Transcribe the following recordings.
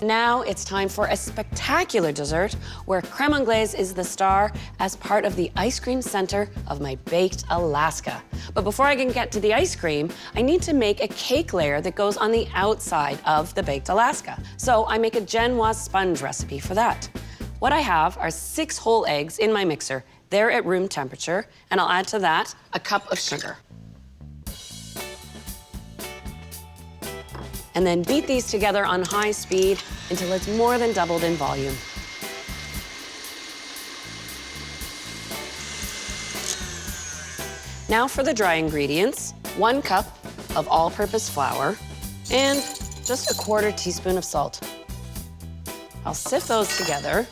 Now it's time for a spectacular dessert where creme anglaise is the star as part of the ice cream center of my baked Alaska. But before I can get to the ice cream, I need to make a cake layer that goes on the outside of the baked Alaska. So I make a Genoise sponge recipe for that. What I have are 6 whole eggs in my mixer. They're at room temperature, and I'll add to that a cup of sugar. And then beat these together on high speed until it's more than doubled in volume. Now for the dry ingredients, 1 cup of all-purpose flour and just a 1/4 teaspoon of salt. I'll sift those together.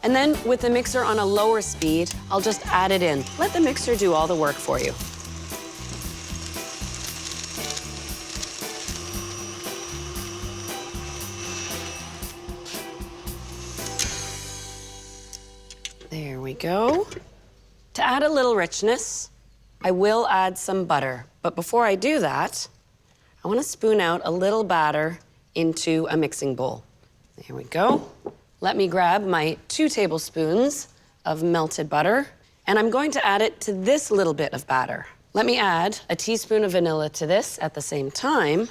And then with the mixer on a lower speed, I'll just add it in. Let the mixer do all the work for you. There we go. To add a little richness, I will add some butter. But before I do that, I want to spoon out a little batter into a mixing bowl. There we go. Let me grab my 2 tablespoons of melted butter, and I'm going to add it to this little bit of batter. Let me add a teaspoon of vanilla to this at the same time.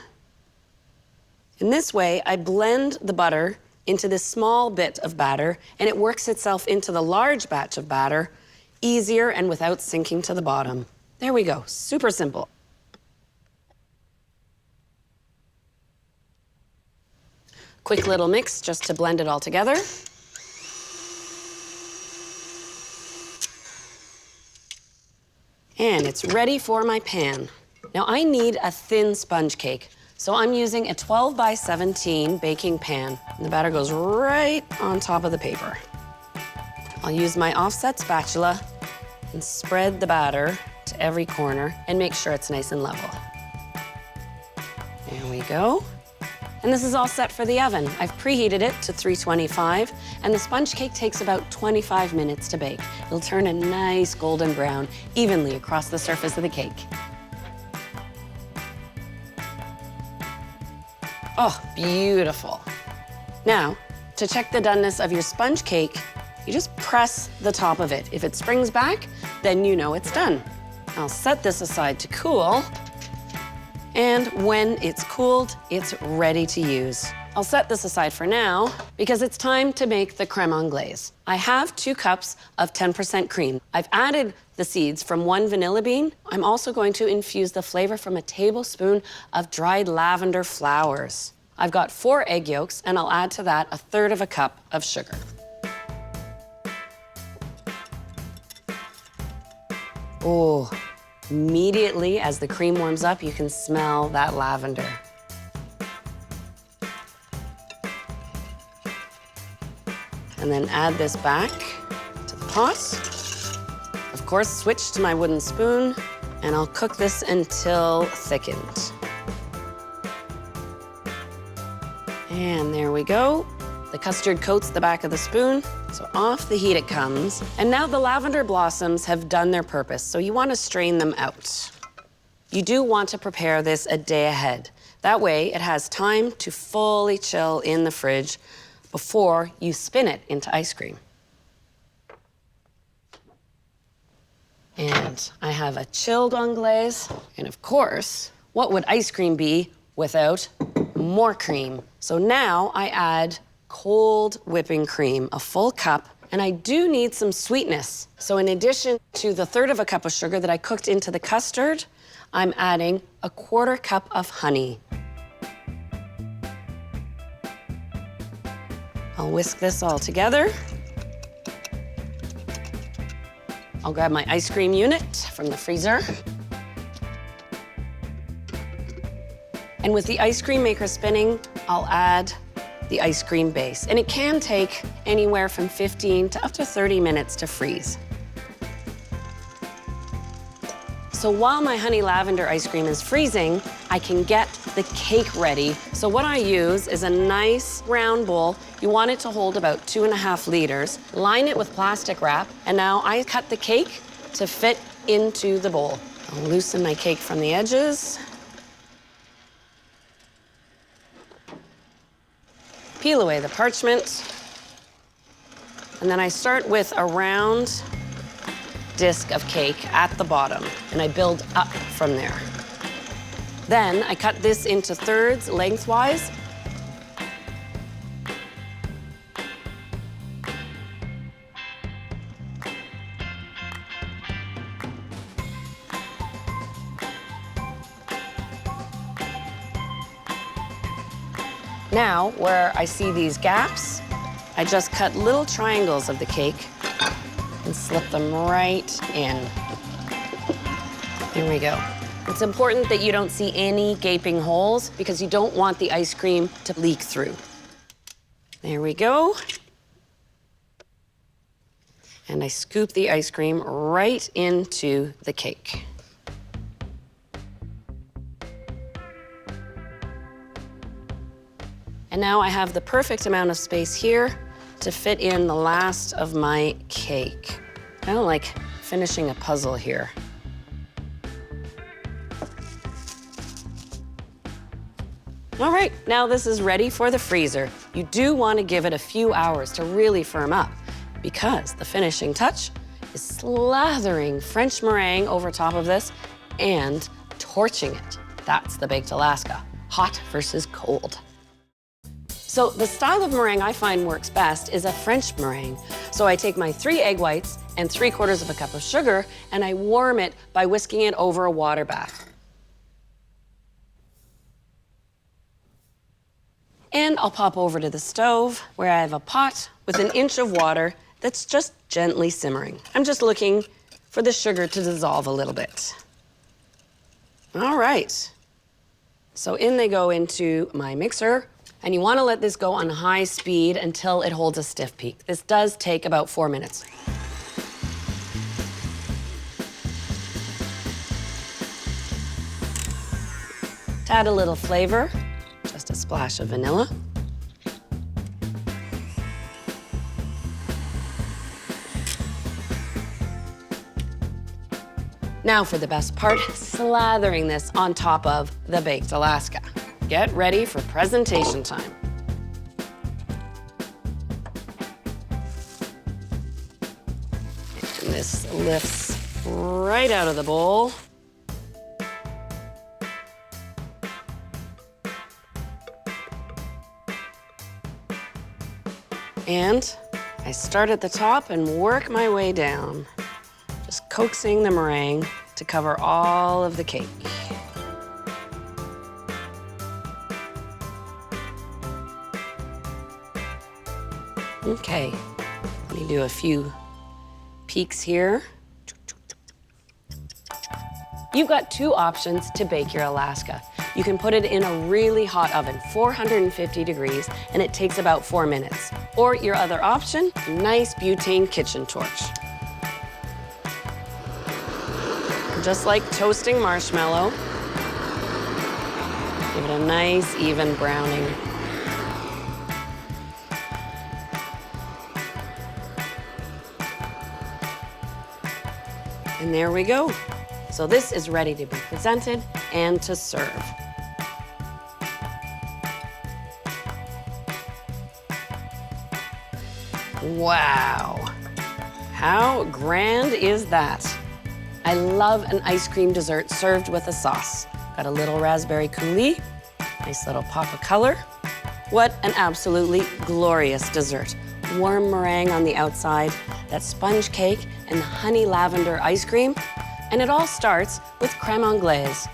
In this way, I blend the butter into this small bit of batter, and it works itself into the large batch of batter easier and without sinking to the bottom. There we go, super simple. Quick little mix just to blend it all together. And it's ready for my pan. Now I need a thin sponge cake, so I'm using a 12 by 17 baking pan. And the batter goes right on top of the paper. I'll use my offset spatula and spread the batter to every corner and make sure it's nice and level. There we go. And this is all set for the oven. I've preheated it to 325, and the sponge cake takes about 25 minutes to bake. It'll turn a nice golden brown evenly across the surface of the cake. Oh, beautiful. Now, to check the doneness of your sponge cake, you just press the top of it. If it springs back, then you know it's done. I'll set this aside to cool. And when it's cooled, it's ready to use. I'll set this aside for now because it's time to make the creme anglaise. I have 2 cups of 10% cream. I've added the seeds from 1 vanilla bean. I'm also going to infuse the flavor from a tablespoon of dried lavender flowers. I've got 4 egg yolks, and I'll add to that 1/3 cup of sugar. Oh. Immediately, as the cream warms up, you can smell that lavender. And then add this back to the pot. Of course, switch to my wooden spoon, and I'll cook this until thickened. And there we go. The custard coats the back of the spoon, so off the heat it comes. And now the lavender blossoms have done their purpose, so you want to strain them out. You do want to prepare this a day ahead. That way it has time to fully chill in the fridge before you spin it into ice cream. And I have a chilled anglaise, and of course, what would ice cream be without more cream? So now I add cold whipping cream, a full cup, and I do need some sweetness. So in addition to the 1/3 cup of sugar that I cooked into the custard, I'm adding a 1/4 cup of honey. I'll whisk this all together. I'll grab my ice cream unit from the freezer. And with the ice cream maker spinning, I'll add the ice cream base. And it can take anywhere from 15 to up to 30 minutes to freeze. So while my honey lavender ice cream is freezing, I can get the cake ready. So what I use is a nice round bowl. You want it to hold about 2.5 liters. Line it with plastic wrap, and now I cut the cake to fit into the bowl. I'll loosen my cake from the edges. Peel away the parchment. And then I start with a round disc of cake at the bottom, and I build up from there. Then I cut this into thirds lengthwise. Now, where I see these gaps, I just cut little triangles of the cake and slip them right in. There we go. It's important that you don't see any gaping holes because you don't want the ice cream to leak through. There we go. And I scoop the ice cream right into the cake. And now I have the perfect amount of space here to fit in the last of my cake. Kind of like finishing a puzzle here. All right, now this is ready for the freezer. You do want to give it a few hours to really firm up because the finishing touch is slathering French meringue over top of this and torching it. That's the Baked Alaska, hot versus cold. So the style of meringue I find works best is a French meringue. So I take my 3 egg whites and 3/4 of a cup of sugar and I warm it by whisking it over a water bath. And I'll pop over to the stove where I have a pot with 1 inch of water that's just gently simmering. I'm just looking for the sugar to dissolve a little bit. All right. So in they go into my mixer. And you want to let this go on high speed until it holds a stiff peak. This does take about 4 minutes. To add a little flavor, just a splash of vanilla. Now for the best part, slathering this on top of the Baked Alaska. Get ready for presentation time. And this lifts right out of the bowl. And I start at the top and work my way down, just coaxing the meringue to cover all of the cake. Okay, let me do a few peeks here. You've got 2 options to bake your Alaska. You can put it in a really hot oven, 450 degrees, and it takes about 4 minutes. Or your other option, nice butane kitchen torch. Just like toasting marshmallow, give it a nice even browning. And there we go. So this is ready to be presented and to serve. Wow, how grand is that? I love an ice cream dessert served with a sauce. Got a little raspberry coulis, nice little pop of color. What an absolutely glorious dessert. Warm meringue on the outside, that sponge cake, and the honey lavender ice cream. And it all starts with crème anglaise.